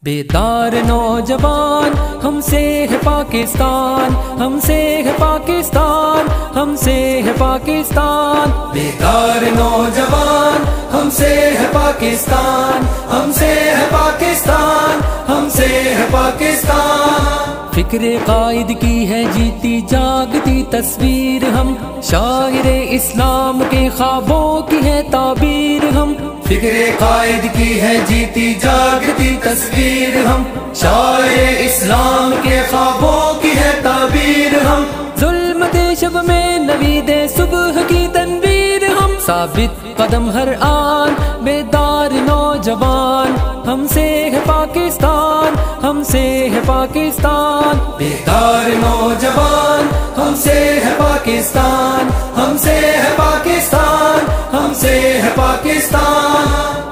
بیدار نوجوان ہم سے ہے پاکستان، ہم سے ہے پاکستان، ہم سے ہے پاکستان۔ بیدار نوجوان ہم سے ہے پاکستان، ہم سے ہے پاکستان، ہم سے ہے پاکستان۔ فکر قائد کی ہے جیتی جاگتی تصویر ہم، شاعر اسلام کے خوابوں کی ہے تعبیر ہم۔ فکر قائد کی ہے جیتی جاگتی تصویر ہم، شاعر اسلام کے خوابوں کی ہے تعبیر ہم۔ ظلمت شب میں نوید صبح کی تنویر ہم، ثابت قدم ہر آن بیدار نوجوان۔ ہم سے ہے پاکستان، ہم سے ہے پاکستان۔ بیدار نوجوان ہم سے ہے پاکستان، ہم سے ہے پاکستان، ہم سے ہے پاکستان۔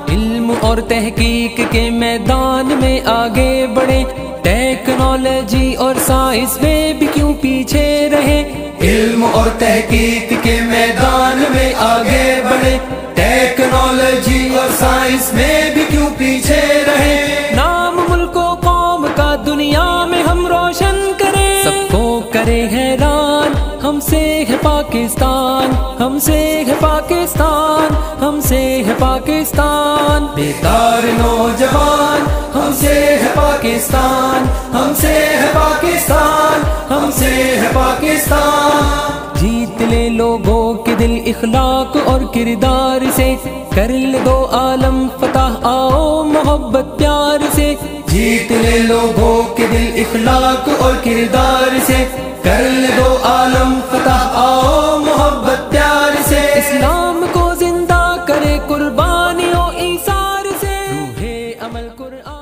علم اور تحقیق کے میدان میں آگے بڑھے، ٹیکنالوجی اور سائنس میں بھی کیوں پیچھے رہے۔ علم اور تحقیق کے میدان میں آگے بڑھے، ٹیکنالوجی اور سائنس میں بھی کیوں پیچھے رہے۔ نام ملک و قوم کا دنیا میں ہم روشن کریں، سب کو کرے حیران۔ ہم سے ہے پاکستان، ہم سے ہے پاکستان، ہم سے ہے پاکستان۔ بیدار نوجوان ہم سے ہے پاکستان، ہم سے ہے پاکستان، ہم سے ہے پاکستان۔ جیت لے لوگوں کے دل اخلاق اور کردار سے، کر لے دو عالم فتح آؤ محبت پیار سے۔ جیت لے لوگوں کے دل اخلاق اور کردار سے، کر لے دو عالم فتح آؤ محبت پیار سے۔ اسلام کو زندہ کرے قربانیوں ایثار سے، روح عمل قرآن